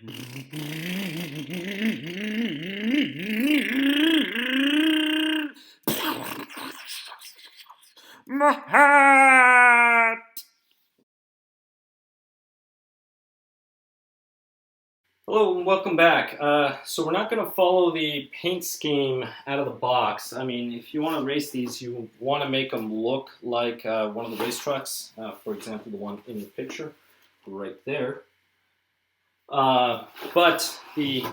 My hat! Hello and welcome back. So we're not going to follow the paint scheme out of the box. I mean, if you want to race these, you want to make them look like one of the race trucks. For example, the one in the picture right there. But the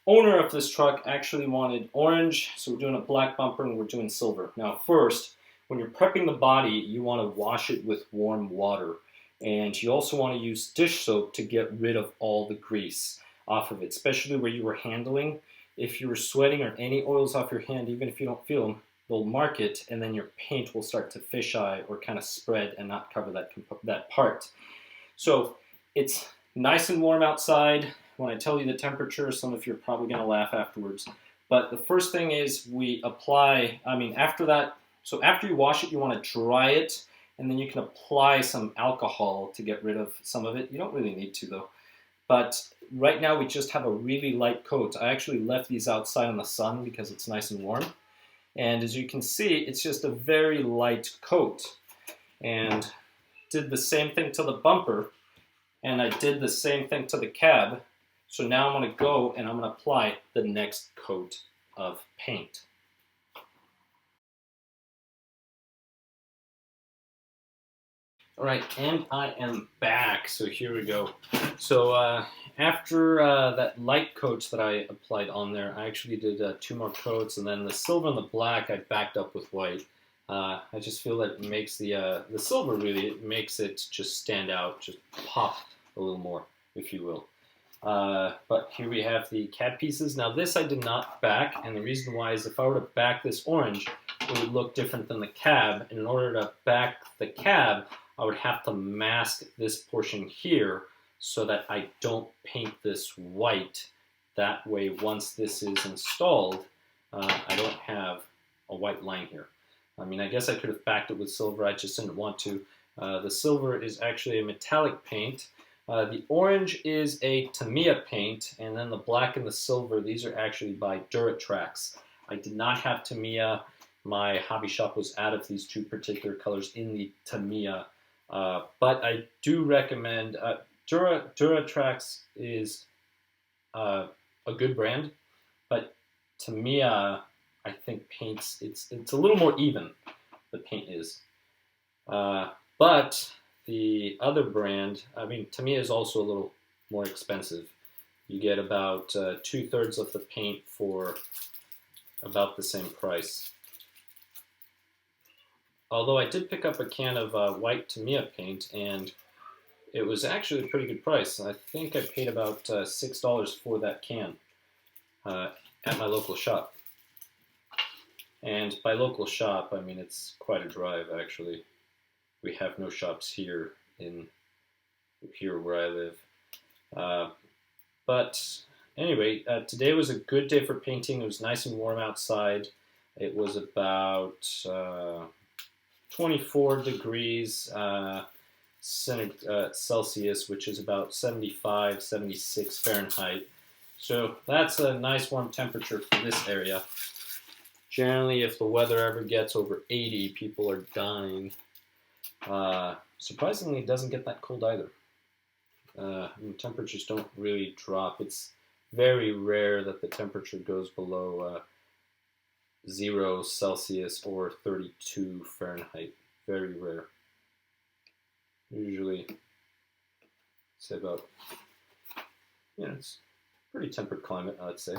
owner of this truck actually wanted orange, so we're doing a black bumper and we're doing silver. Now first, when you're prepping the body, you want to wash it with warm water. And you also want to use dish soap to get rid of all the grease off of it, especially where you were handling. If you were sweating or any oils off your hand, even if you don't feel them, they'll mark it, and then your paint will start to fisheye or kind of spread and not cover that part. So it's nice and warm outside. When I tell you the temperature, some of you are probably going to laugh afterwards. But the first thing is we apply, after that, so after you wash it, you want to dry it, and then you can apply some alcohol to get rid of some of it. You don't really need to, though. But right now we just have a really light coat. I actually left these outside in the sun because it's nice and warm. And as you can see, it's just a very light coat. And did the same thing to the bumper, and I did the same thing to the cab. So now I'm going to go and I'm going to apply the next coat of paint. All right, and I am back. So here we go. So after that light coat that I applied on there, I actually did 2 more coats, and then the silver and the black I backed up with white. I just feel that it makes the silver really, it makes it just stand out, just pop a little more, if you will. But here we have the cab pieces. Now this I did not back, and the reason why is if I were to back this orange, it would look different than the cab. And in order to back the cab, I would have to mask this portion here so that I don't paint this white. That way, once this is installed, I don't have a white line here. I mean, I guess I could have backed it with silver, I just didn't want to. The silver is actually a metallic paint. The orange is a Tamiya paint, and then the black and the silver, these are actually by Differentials. I did not have Tamiya. My hobby shop was out of these 2 particular colors in the Tamiya. But I do recommend, Differentials is a good brand, but Tamiya, I think paints, it's a little more even, the paint is. But the other brand, Tamiya is also a little more expensive. You get about 2/3 of the paint for about the same price. Although I did pick up a can of white Tamiya paint, and it was actually a pretty good price. I think I paid about $6 for that can at my local shop. And by local shop, I mean it's quite a drive, actually. We have no shops here where I live. But anyway, today was a good day for painting. It was nice and warm outside. It was about 24 degrees Celsius, which is about 75, 76 Fahrenheit. So that's a nice warm temperature for this area. Generally, if the weather ever gets over 80, people are dying. Surprisingly, it doesn't get that cold either. Temperatures don't really drop. It's very rare that the temperature goes below 0 Celsius or 32 Fahrenheit. Very rare. Usually, say about, it's pretty temperate climate, I'd say.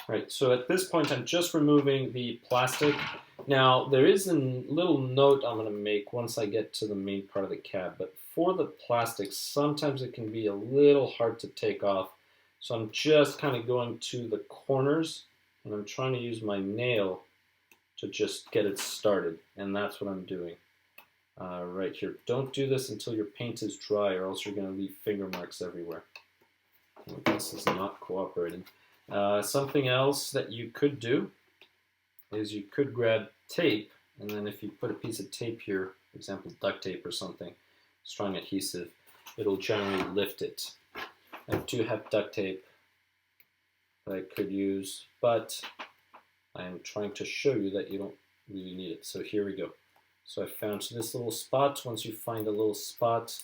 Right, so at this point, I'm just removing the plastic. Now, there is a little note I'm going to make once I get to the main part of the cab, but for the plastic, sometimes it can be a little hard to take off. So I'm just kind of going to the corners, and I'm trying to use my nail to just get it started, and that's what I'm doing right here. Don't do this until your paint is dry, or else you're going to leave finger marks everywhere. This is not cooperating. Something else that you could do is you could grab tape, and then if you put a piece of tape here, for example duct tape or something, strong adhesive, it'll generally lift it. I do have duct tape that I could use, but I am trying to show you that you don't really need it. So here we go. So I found this little spot. Once you find a little spot,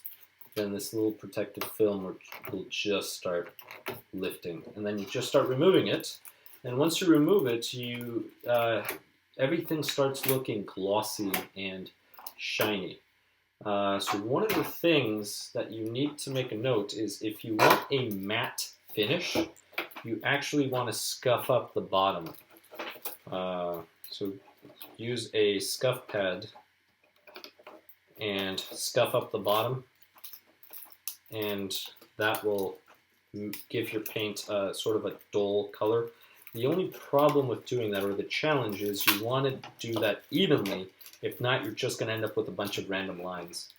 then this little protective film will just start lifting. And then you just start removing it. And once you remove it, everything starts looking glossy and shiny. So one of the things that you need to make a note is if you want a matte finish, you actually want to scuff up the bottom. So use a scuff pad and scuff up the bottom, and that will give your paint sort of a dull color. The only problem with doing that, or the challenge, is you want to do that evenly. If not, you're just going to end up with a bunch of random lines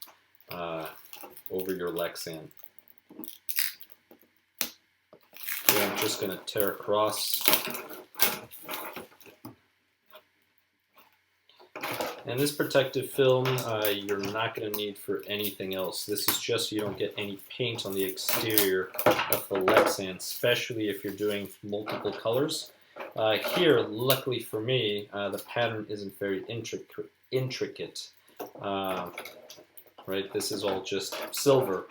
over your Lexan. So I'm just going to tear across. And this protective film, you're not going to need for anything else. This is just so you don't get any paint on the exterior of the Lexan, especially if you're doing multiple colors. Here, luckily for me, the pattern isn't very intricate. Right, this is all just silver.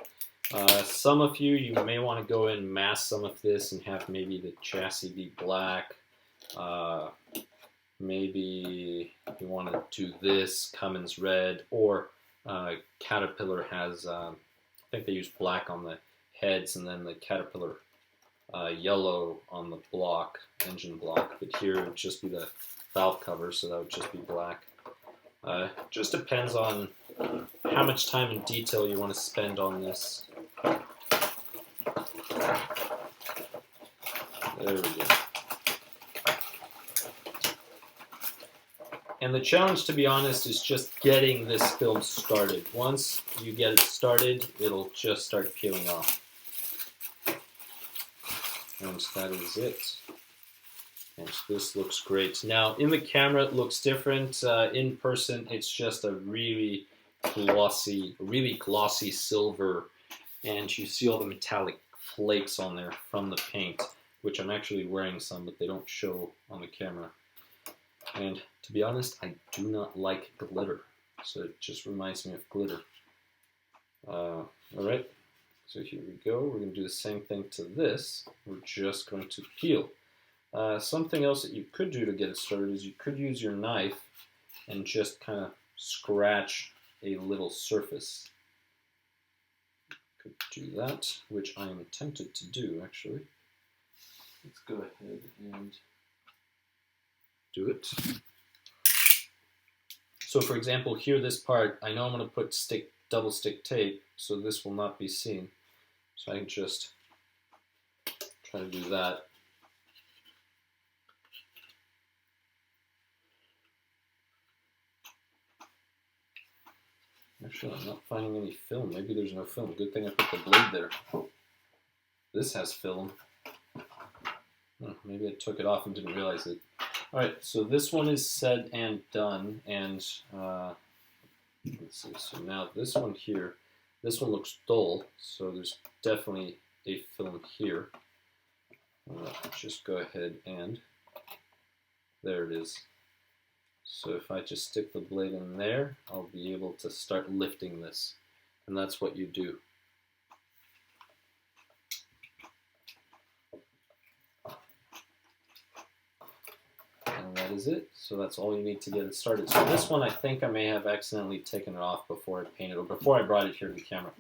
Some of you may want to go and mask some of this and have maybe the chassis be black. Maybe you want to do this Cummins red, or Caterpillar has, I think they use black on the heads and then the Caterpillar yellow on the block, engine block. But here it would just be the valve cover, so that would just be black. Just depends on how much time and detail you want to spend on this. There we go. And the challenge, to be honest, is just getting this film started. Once you get it started, it'll just start peeling off. And that is it. And this looks great. Now, in the camera, it looks different. In person, it's just a really glossy silver. And you see all the metallic flakes on there from the paint, which I'm actually wearing some, but they don't show on the camera. And to be honest, I do not like glitter, so it just reminds me of glitter. Alright, so here we go. We're going to do the same thing to this. We're just going to peel. Something else that you could do to get it started is you could use your knife and just kind of scratch a little surface. Could do that, which I am tempted to do, actually. Let's go ahead and do it. So for example, here this part, I know I'm going to put double stick tape, so this will not be seen. So I can just try to do that. Actually, I'm not finding any film. Maybe there's no film. Good thing I put the blade there. This has film. Maybe I took it off and didn't realize it. Alright, so this one is set and done, and let's see, so now this one here, this one looks dull, so there's definitely a film here. Just go ahead and, there it is. So if I just stick the blade in there, I'll be able to start lifting this, and that's what you do. And that is it. So that's all you need to get it started. So this one, I think I may have accidentally taken it off before I painted, or before I brought it here to the camera.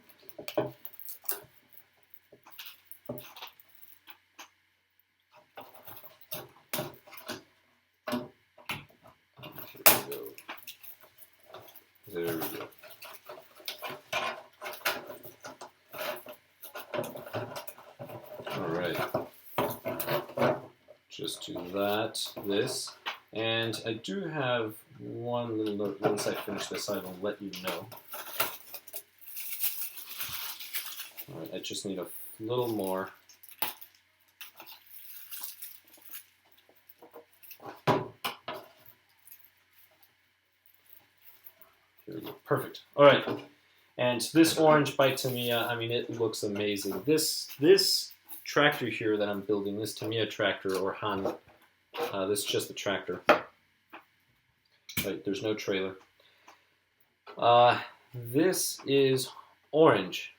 Here we go. There we go. All right. Just do that, this, and I do have one little note. Once I finish this, I will let you know. All right, I just need a little more. Here we go, perfect. All right, and And this orange by Tamiya, I mean, it looks amazing. This tractor here that I'm building, this Tamiya tractor or Hahn, this is just the tractor. Right, there's no trailer. This is orange.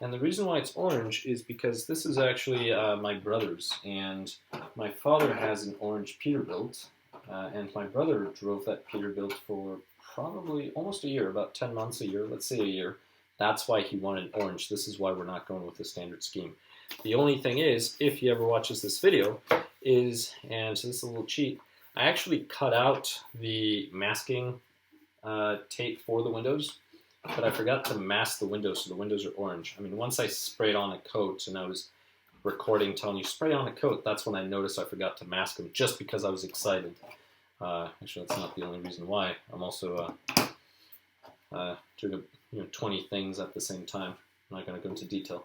And the reason why it's orange is because this is actually my brother's, and my father has an orange Peterbilt, and my brother drove that Peterbilt for probably almost a year, about 10 months, a year, let's say a year. That's why he wanted orange. This is why we're not going with the standard scheme. The only thing is, if he ever watches this video, is, and so this is a little cheat, I actually cut out the masking tape for the windows, but I forgot to mask the windows, so the windows are orange. I mean, once I sprayed on a coat, and I was recording telling you, spray on a coat, that's when I noticed I forgot to mask them, just because I was excited. Actually, that's not the only reason why. I'm also doing 20 things at the same time. I'm not going to go into detail.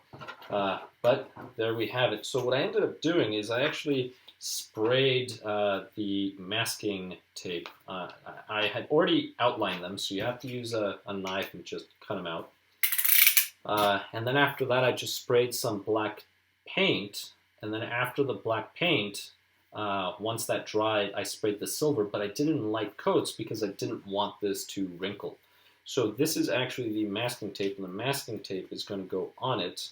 But there we have it. So what I ended up doing is I actually sprayed the masking tape. I had already outlined them, so you have to use a knife and just cut them out. And then after that, I just sprayed some black paint. And then after the black paint, once that dried, I sprayed the silver, but I didn't light coats because I didn't want this to wrinkle. So this is actually the masking tape, and the masking tape is going to go on it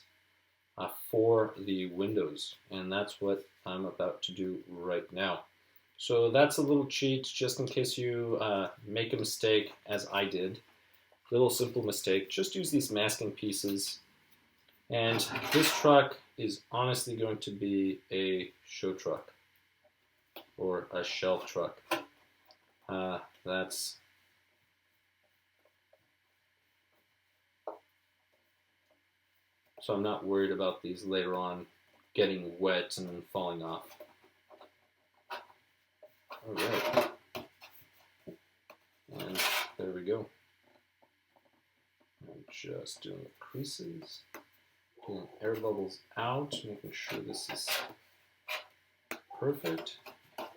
for the windows, and that's what I'm about to do right now. So that's a little cheat, just in case you make a mistake, as I did. Little simple mistake, just use these masking pieces. And this truck is honestly going to be a show truck, or a shelf truck. So I'm not worried about these later on getting wet and then falling off. All right. And there we go. I'm just doing the creases, pulling air bubbles out, making sure this is perfect.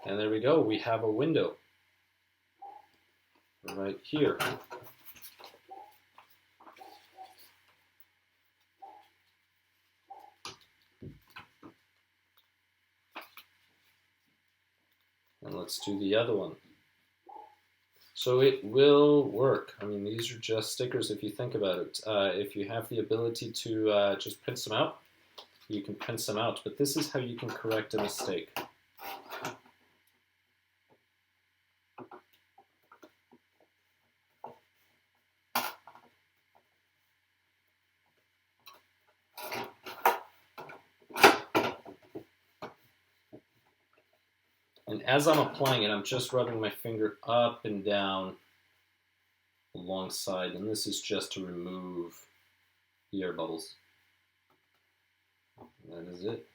And there we go. We have a window right here. And let's do the other one. So it will work. I mean, these are just stickers if you think about it. If you have the ability to just print them out, you can print them out. But this is how you can correct a mistake. And as I'm applying it, I'm just rubbing my finger up and down alongside, and this is just to remove the air bubbles. And that is it.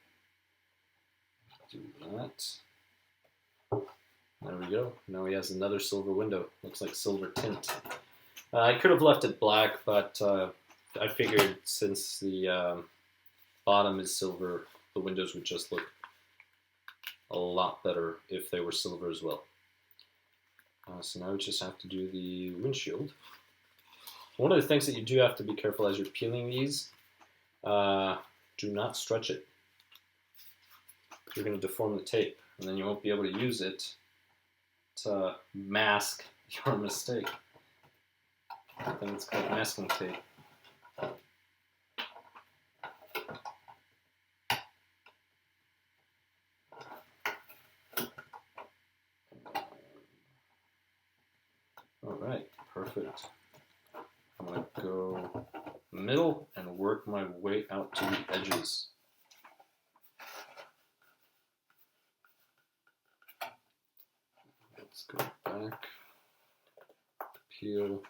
Do that. There we go. Now he has another silver window. Looks like silver tint. I could have left it black, but I figured since the bottom is silver, the windows would just look a lot better if they were silver as well. So now we just have to do the windshield. One of the things that you do have to be careful as you're peeling these, do not stretch it. You're going to deform the tape, and then you won't be able to use it to mask your mistake. I think it's called masking tape. Alright, perfect. I'm going to go middle and work my way out to the edges. Let's go back, peel.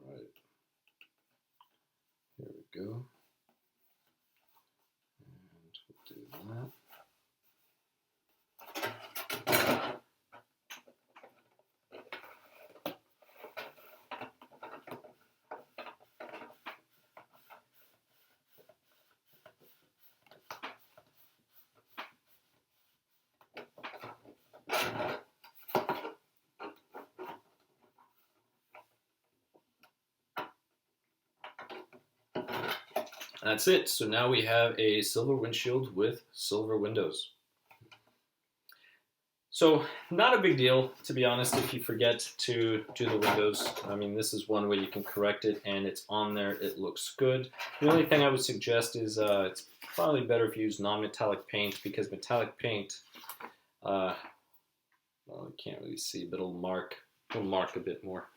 Right. Here we go. And we'll do that. That's it. So now we have a silver windshield with silver windows. So not a big deal, to be honest, if you forget to do the windows. I mean, this is one way you can correct it, and it's on there. It looks good. The only thing I would suggest is it's probably better if you use non-metallic paint, because metallic paint, well, you can't really see, but it'll mark a bit more.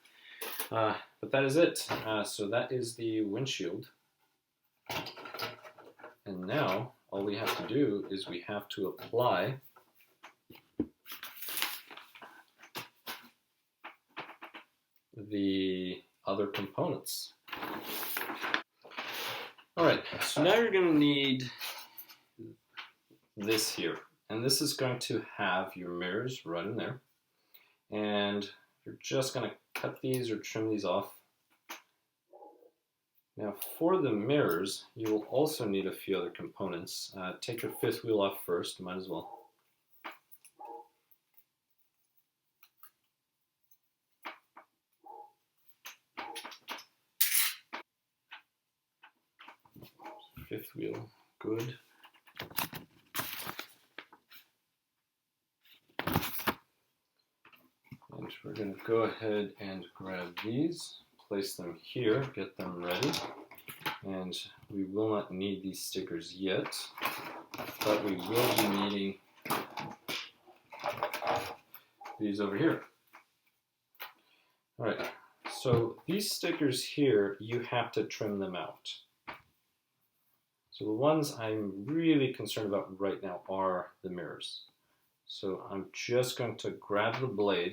But that is it. So that is the windshield. And now all we have to do is we have to apply the other components. Alright, so now you're going to need this here. And this is going to have your mirrors right in there. And you're just going to cut these or trim these off. Now for the mirrors, you will also need a few other components. Take your fifth wheel off first, might as well. Fifth wheel, good. And we're going to go ahead and grab these, place them here, get them ready. And we will not need these stickers yet, but we will be needing these over here. All right, so these stickers here, you have to trim them out. So the ones I'm really concerned about right now are the mirrors. So I'm just going to grab the blade,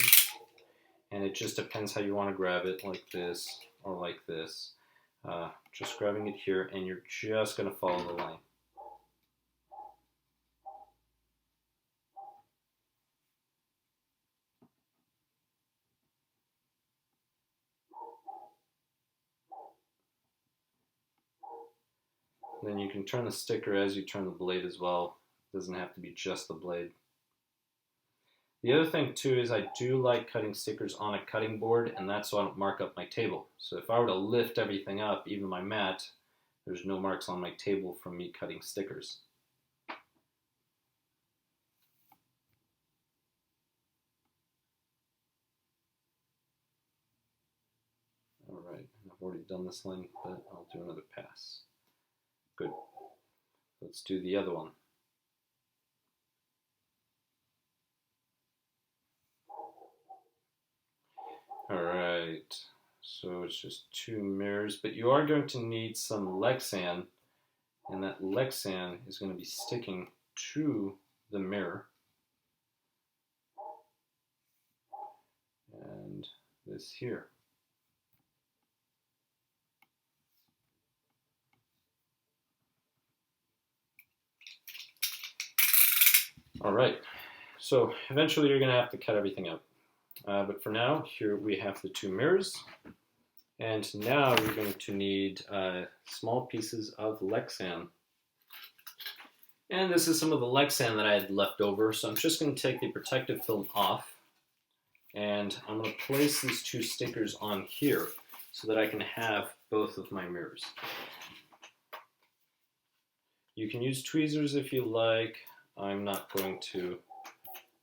and it just depends how you want to grab it, like this or like this. Just grabbing it here, and you're just going to follow the line. Then you can turn the sticker as you turn the blade as well. It doesn't have to be just the blade. The other thing too is I do like cutting stickers on a cutting board, and that's so I don't mark up my table. So if I were to lift everything up, even my mat, there's no marks on my table from me cutting stickers. Alright, I've already done this line, but I'll do another pass. Good. Let's do the other one. Alright, so it's just two mirrors, but you are going to need some Lexan, and that Lexan is going to be sticking to the mirror. And this here. Alright, so eventually you're going to have to cut everything out. But for now, here we have the two mirrors. And now we're going to need small pieces of Lexan. And this is some of the Lexan that I had left over. So I'm just going to take the protective film off. And I'm going to place these two stickers on here so that I can have both of my mirrors. You can use tweezers if you like. I'm not going to.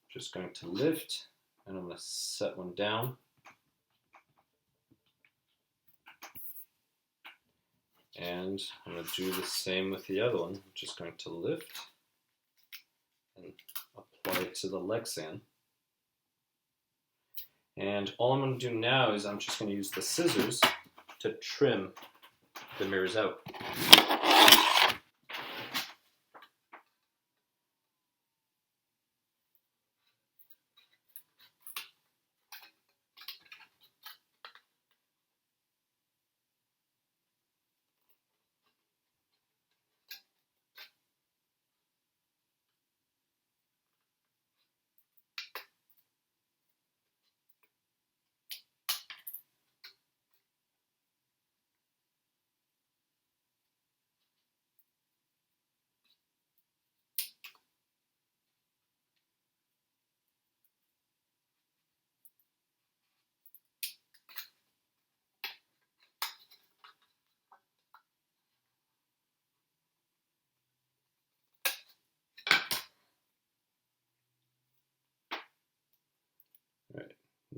Just going to lift, and I'm going to set one down. And I'm going to do the same with the other one. I'm just going to lift and apply it to the Lexan. And all I'm going to do now is I'm just going to use the scissors to trim the mirrors out.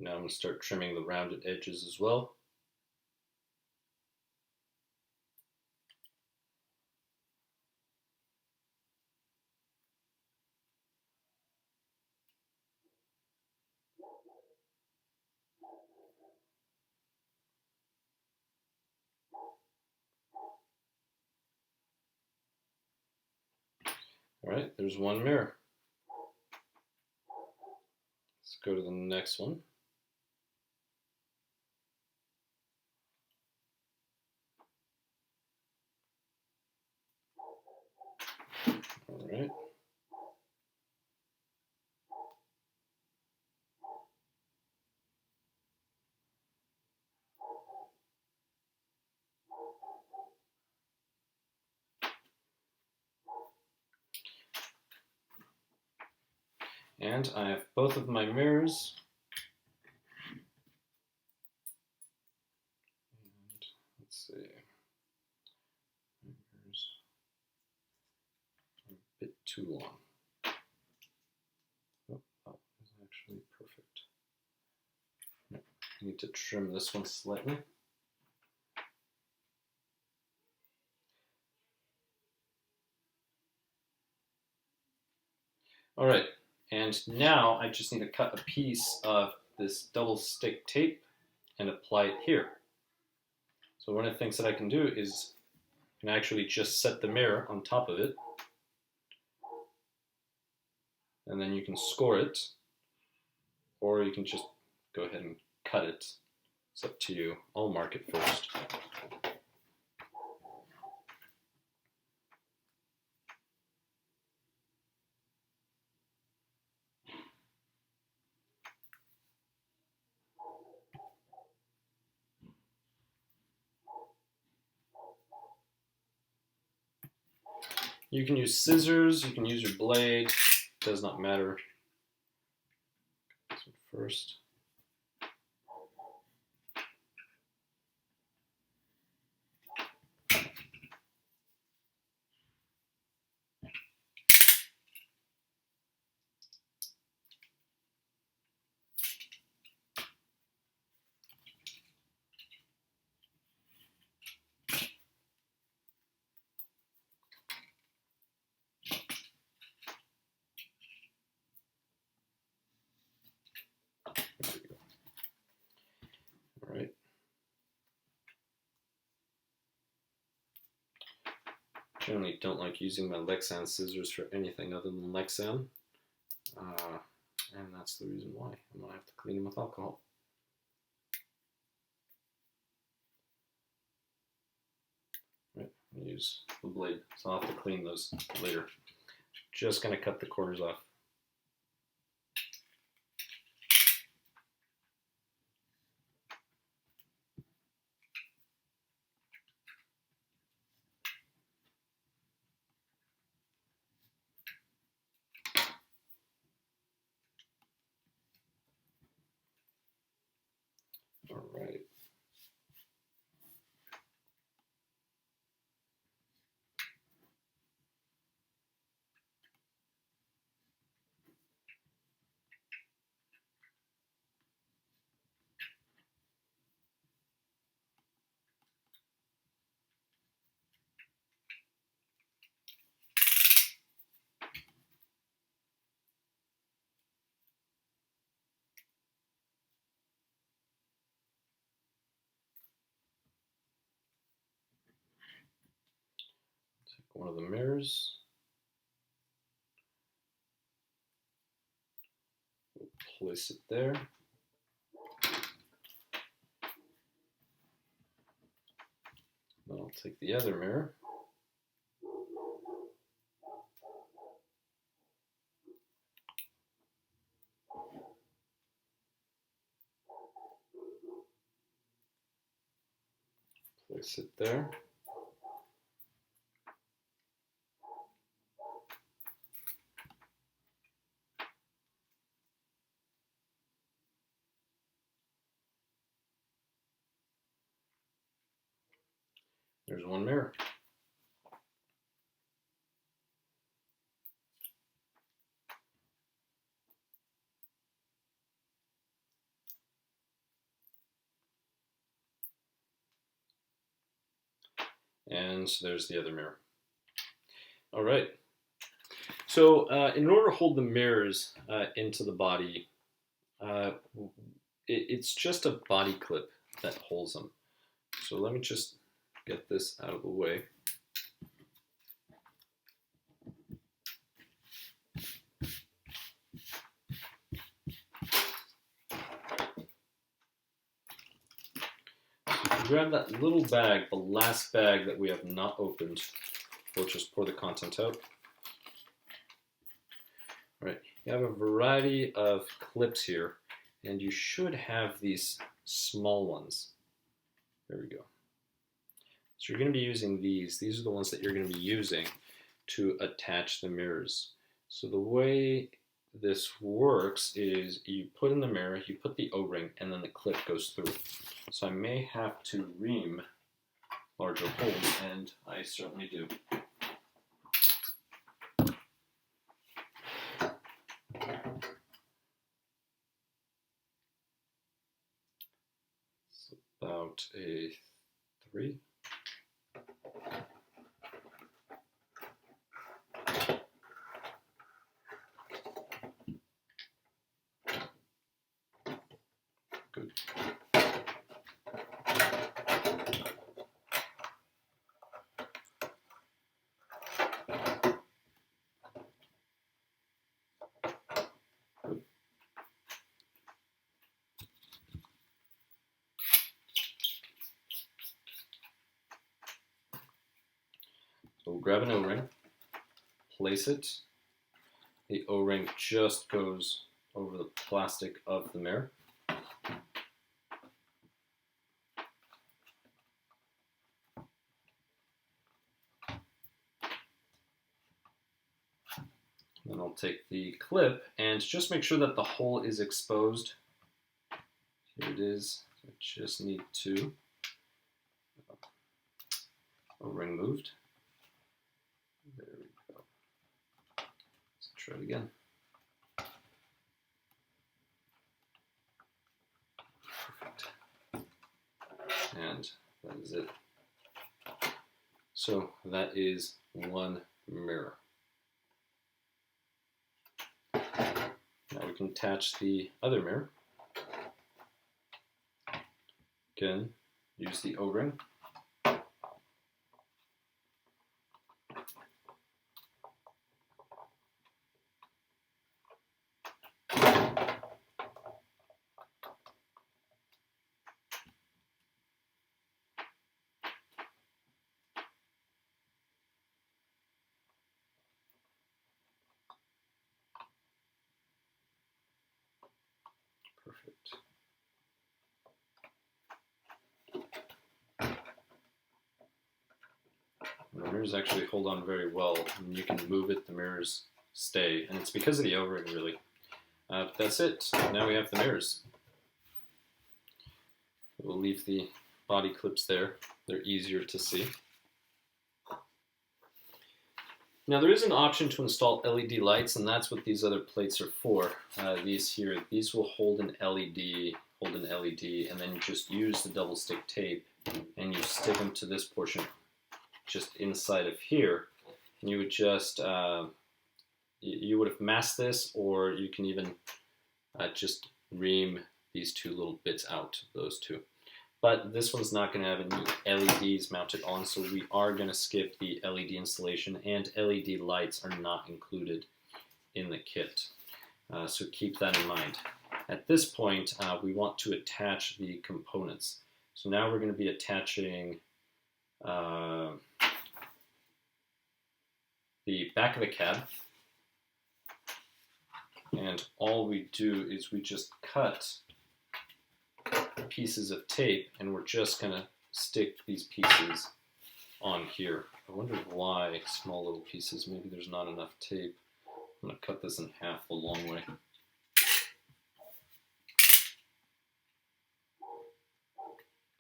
Now I'm going to start trimming the rounded edges as well. All right, there's one mirror. Let's go to the next one. All right. And I have both of my mirrors. And let's see. My mirrors are a bit too long. Oh, that is actually perfect. I need to trim this one slightly. All right, and now I just need to cut a piece of this double stick tape and apply it here. So one of the things that I can do is I can actually just set the mirror on top of it, and then you can score it, or you can just go ahead and cut it. It's up to you. I'll mark it first. You can use scissors, you can use your blade, it does not matter. This one first. All right. Generally don't like using my Lexan scissors for anything other than Lexan. And that's the reason why. I'm going to have to clean them with alcohol. Right, I'm use the blade, so I'll have to clean those later. Just going to cut the corners off. All right. Take one of the mirrors. We'll place it there. Then I'll take the other mirror. Place it there. There's one mirror. And there's the other mirror. All right. So in order to hold the mirrors into the body, it's just a body clip that holds them. So let me just get this out of the way. Grab that little bag, the last bag that we have not opened. We'll just pour the contents out. All right, you have a variety of clips here, and you should have these small ones. There we go. So you're going to be using these. These are the ones that you're going to be using to attach the mirrors. So the way this works is you put in the mirror, you put the O-ring, and then the clip goes through. So I may have to ream larger holes, and I certainly do. It's about a 3. Good. So we'll grab an O-ring, place it. The O-ring just goes over the plastic of the mirror. Then I'll take the clip and just make sure that the hole is exposed. Here it is. I just need to O-ring moved. There we go. Let's try it again. Perfect. And that is it. So that is one mirror. Now we can attach the other mirror. Again, use the O-ring. Perfect. The mirrors actually hold on very well, and you can move it, the mirrors stay, and it's because of the O-ring really. But that's it, now we have the mirrors. We'll leave the body clips there, they're easier to see. Now there is an option to install LED lights, and that's what these other plates are for. These here, these will hold an LED, and then you just use the double stick tape and you stick them to this portion just inside of here. And you would just, you would have masked this, or you can even just ream these two little bits out, those two. But this one's not going to have any LEDs mounted on, so we are going to skip the LED installation, and LED lights are not included in the kit. So keep that in mind. At this point, we want to attach the components. So now we're going to be attaching the back of the cab. And all we do is we just cut pieces of tape, and we're just going to stick these pieces on here. I wonder why small little pieces, maybe there's not enough tape. I'm going to cut this in half the long way.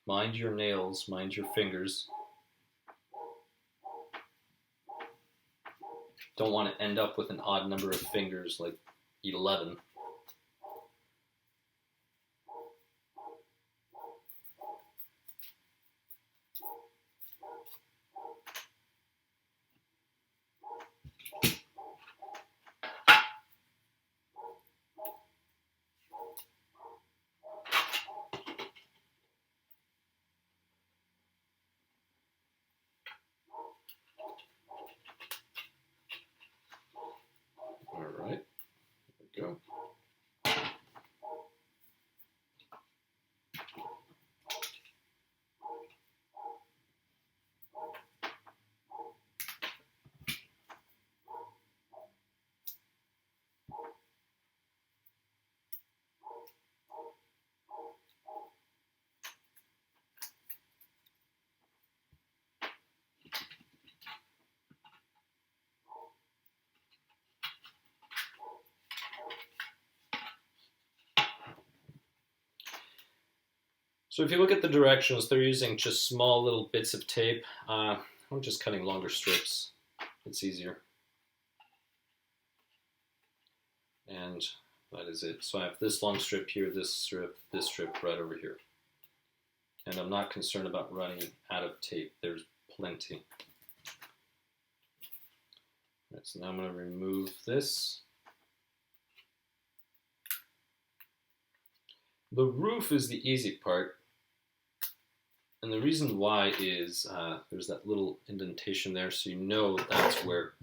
Mind your nails, mind your fingers. Don't want to end up with an odd number of fingers like 11. So if you look at the directions, they're using just small little bits of tape. I'm just cutting longer strips. It's easier. And that is it. So I have this long strip here, this strip right over here. And I'm not concerned about running out of tape. There's plenty. Right, so now I'm going to remove this. The roof is the easy part. And the reason why is there's that little indentation there, so you know that's where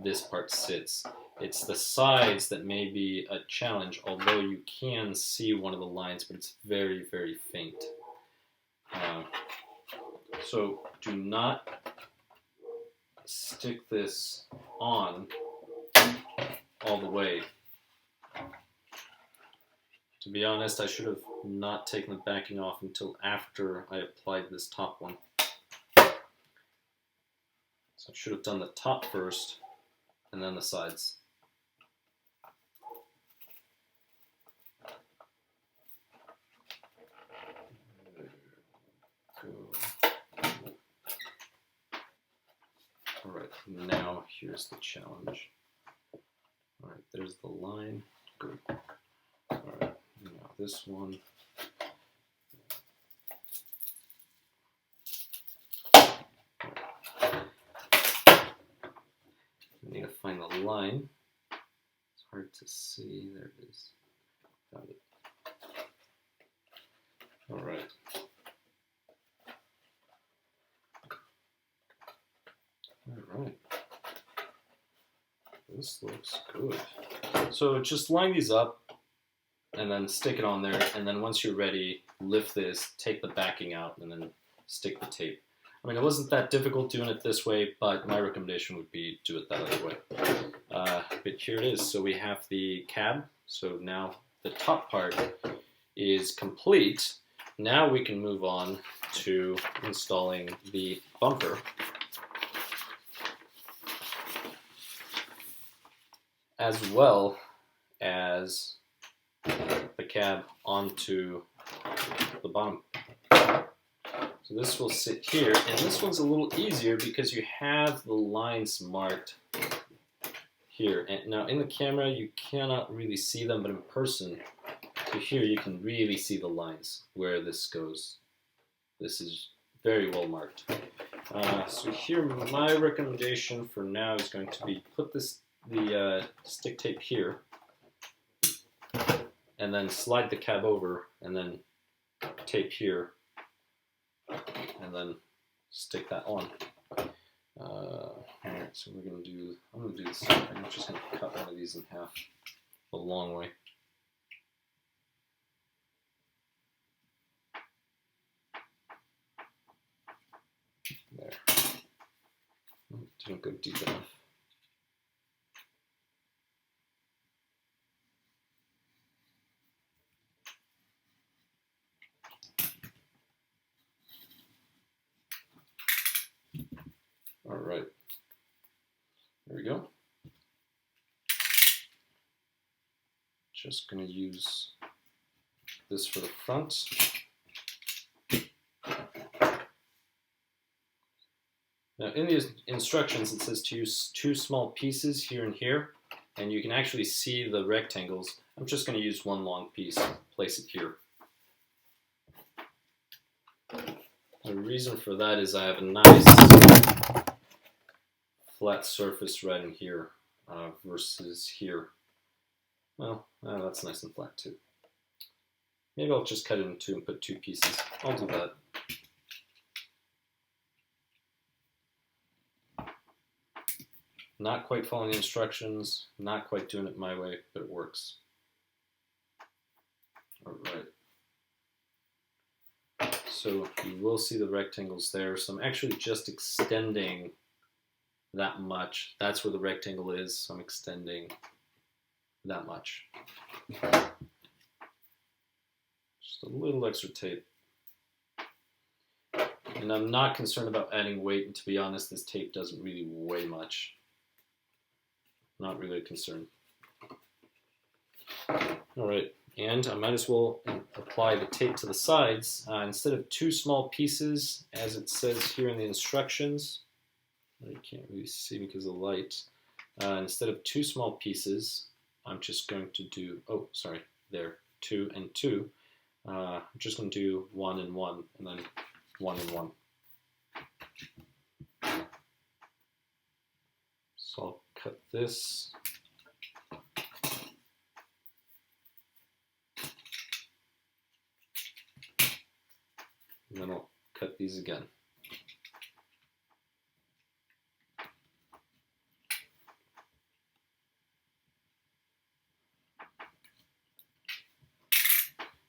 this part sits. It's the sides that may be a challenge, although you can see one of the lines, but it's very, very faint. So do not stick this on all the way. To be honest, I should have not taken the backing off until after I applied this top one. So I should have done the top first and then the sides. Alright, now here's the challenge. Alright, there's the line. Good. Alright, now this one. I need to find the line. It's hard to see. There it is. Found it. Alright. Alright. This looks good. So just line these up and then stick it on there, and then once you're ready, lift this, take the backing out, and then stick the tape. I mean, it wasn't that difficult doing it this way, but my recommendation would be do it that other way. But here it is. So we have the cab. So now the top part is complete. Now we can move on to installing the bumper. As well as the cab onto the bottom. So this will sit here, and this one's a little easier because you have the lines marked here. And now in the camera you cannot really see them, but in person, so here you can really see the lines where this goes. This is very well marked. So here my recommendation for now is going to be put the stick tape here, and then slide the cab over, and then tape here, and then stick that on. Alright, so I'm gonna do the same thing. I'm just gonna cut one of these in half the long way. There. Didn't go deep enough. All right, there we go. Just gonna use this for the front. Now in the instructions it says to use 2 small pieces here and here, and you can actually see the rectangles. I'm just gonna use 1 long piece, place it here. The reason for that is I have a nice flat surface right in here versus here. Well, that's nice and flat too. Maybe I'll just cut it in 2 and put 2 pieces. I'll do that. Not quite following the instructions, not quite doing it my way, but it works. All right. So you will see the rectangles there. So I'm actually just extending that much. That's where the rectangle is. So I'm extending that much. Just a little extra tape. And I'm not concerned about adding weight. And to be honest, this tape doesn't really weigh much. Not really a concern. All right, And I might as well apply the tape to the sides. Instead of 2 small pieces, as it says here in the instructions, you can't really see because of the light. Instead of 2 small pieces, I'm just going to do, oh, sorry, there, 2 and 2. I'm just going to do 1 and 1, and then 1 and 1. So I'll cut this. And then I'll cut these again.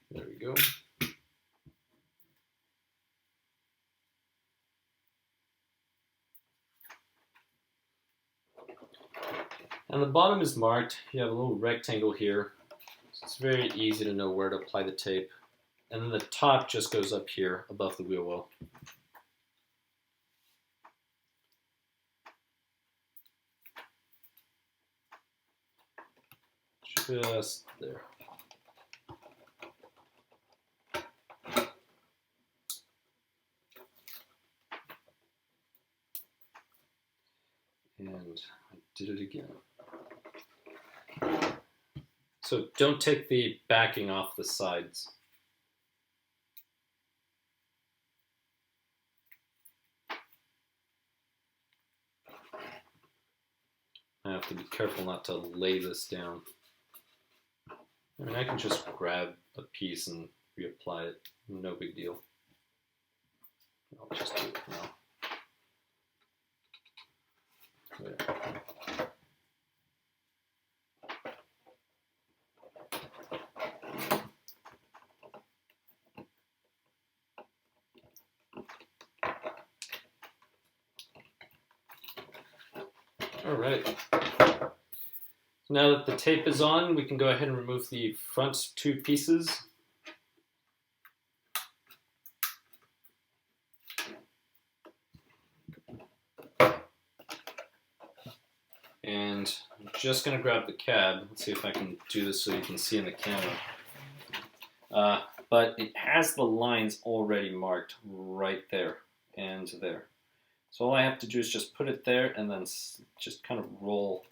There we go. And the bottom is marked. You have a little rectangle here. So it's very easy to know where to apply the tape. And then the top just goes up here above the wheel well. Just there. And I did it again. So don't take the backing off the sides. I have to be careful not to lay this down. I mean, I can just grab a piece and reapply it. No big deal. I'll just do it now. There. All right. So now that the tape is on, we can go ahead and remove the front 2 pieces. And I'm just going to grab the cab. Let's see if I can do this so you can see in the camera. But it has the lines already marked right there and there. So all I have to do is just put it there and then just kind of roll.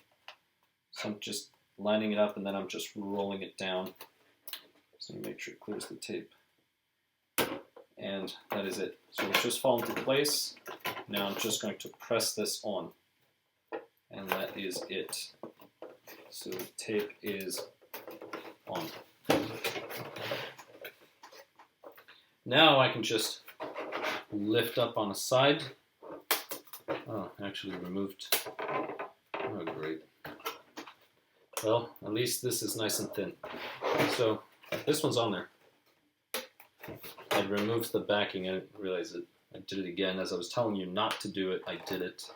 So I'm just lining it up and then I'm just rolling it down. So you make sure it clears the tape. And that is it. So it'll just fall into place. Now I'm just going to press this on. And that is it. So the tape is on. Now I can just lift up on a side. Oh, actually removed. Oh, great. Well, at least this is nice and thin. So this one's on there. I removed the backing. I didn't realize it. I did it again. As I was telling you not to do it, I did it.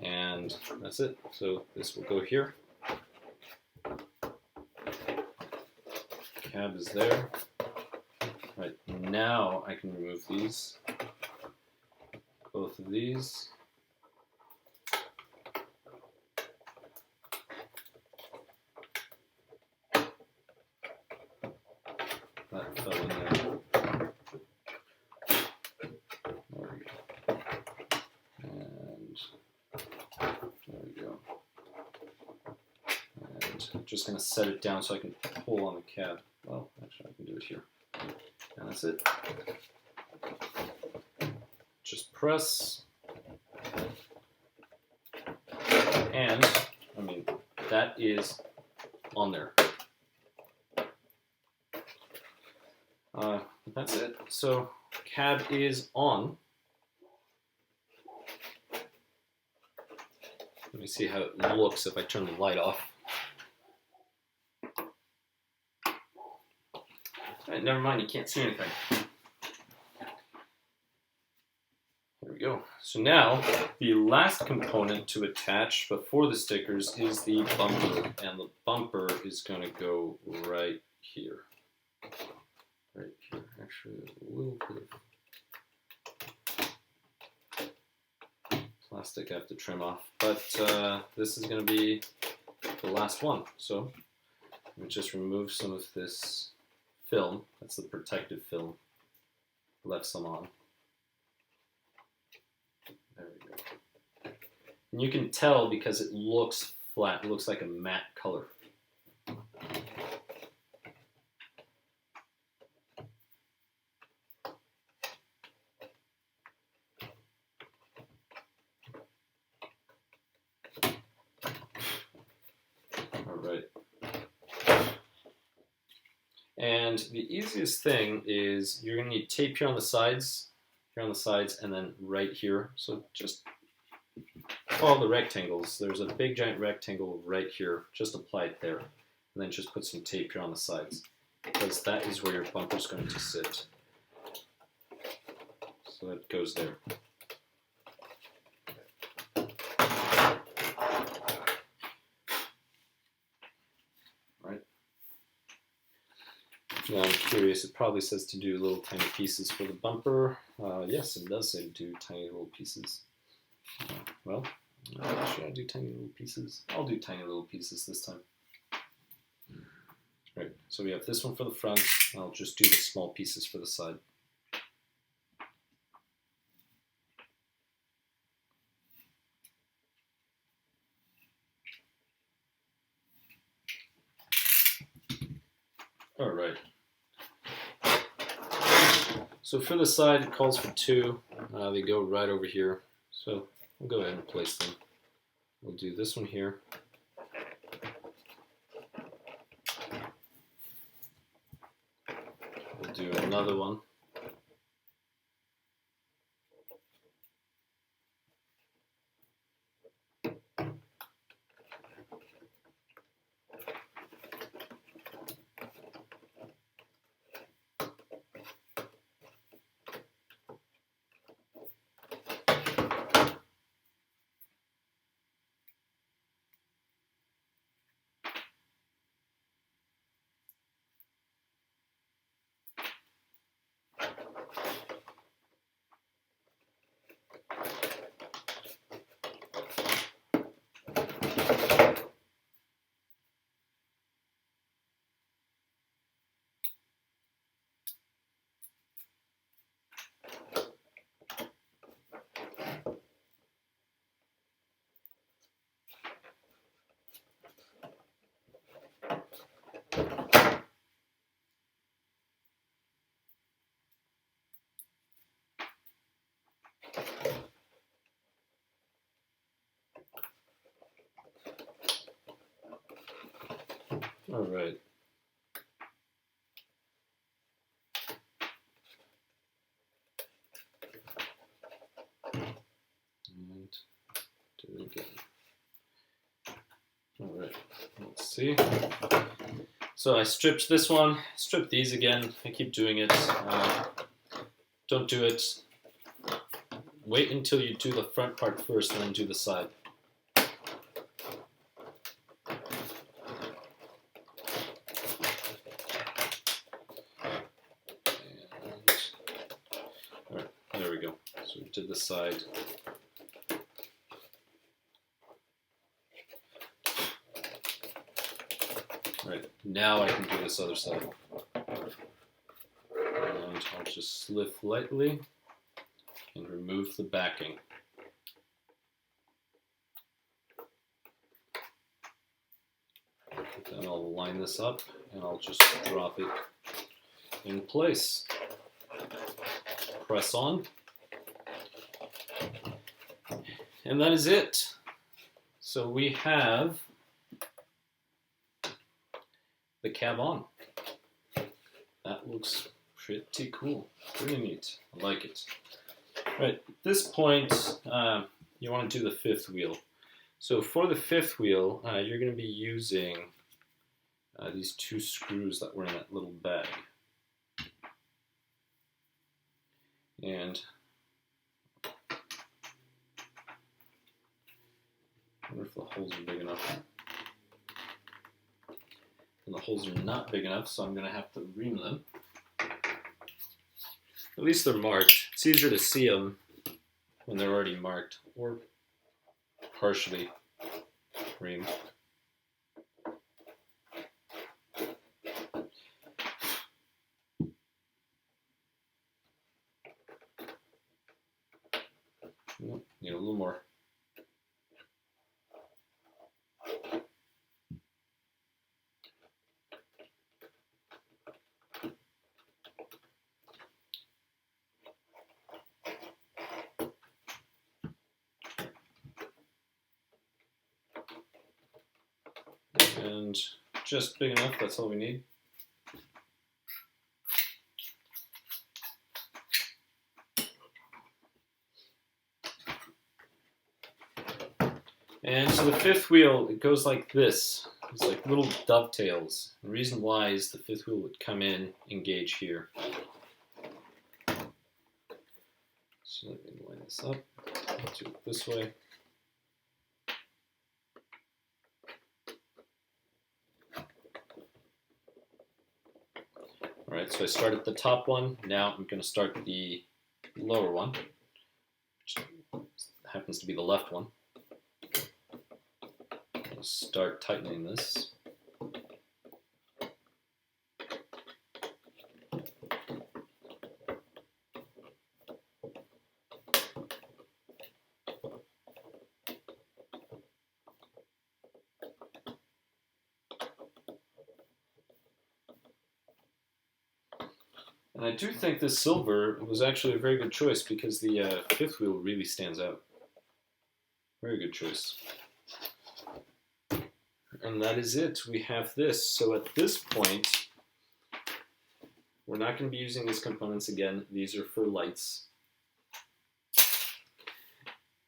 And that's it. So this will go here. Cab is there. Right, now I can remove these. Both of these. That fell in there. There we go. And there we go. And I'm just going to set it down so I can pull on the cab. Well, actually I can do it here. And that's it. Just press. And, I mean, that is on there. That's it. So, cab is on. Let me see how it looks if I turn the light off. Alright, never mind, you can't see anything. There we go. So now, the last component to attach before the stickers is the bumper. And the bumper is going to go right here. Right here. Actually, a little bit of plastic I have to trim off. But this is going to be the last one. So We just remove some of this film. That's the protective film. Left some on. There we go. And you can tell because it looks flat. It looks like a matte color. And the easiest thing is you're going to need tape here on the sides, and then right here. So just follow the rectangles. There's a big giant rectangle right here. Just apply it there. And then just put some tape here on the sides, because that is where your bumper is going to sit. So that goes there. Now I'm curious, it probably says to do little tiny pieces for the bumper. Yes, it does say to do tiny little pieces. Well, should I do tiny little pieces? I'll do tiny little pieces this time. Right, so we have this one for the front. I'll just do the small pieces for the side. All right. So for the side, it calls for 2. They go right over here. So we'll go ahead and place them. We'll do this one here. We'll do another one. All right. And do it again. All right, let's see. So I stripped this one, stripped these again. I keep doing it. Don't do it. Wait until you do the front part first and then do the side. There we go. So we did the side. Right, now I can do this other side. And I'll just lift lightly and remove the backing. Then I'll line this up and I'll just drop it in place. Press on. And that is it. So we have the cab on. That looks pretty cool. Pretty neat. I like it. Right, at this point, you want to do the 5th wheel. So for the 5th wheel, you're going to be using these 2 screws that were in that little bag. And I wonder if the holes are big enough. And the holes are not big enough, so I'm going to have to ream them. At least they're marked. It's easier to see them when they're already marked or partially reamed. and just big enough, that's all we need. And so the fifth wheel, it goes like this. It's like little dovetails. The reason why is the fifth wheel would come in, engage here. So let me line this up, do it this way. All right, so I started the top one. Now I'm going to start the lower one, which happens to be the left one. I'll start tightening this. And I do think this silver was actually a very good choice because the fifth wheel really stands out. Very good choice. And that is it. We have this. So at this point, we're not going to be using these components again. These are for lights.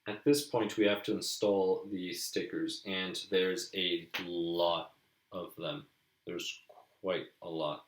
At this point, we have to install the stickers, and there's a lot of them. There's quite a lot.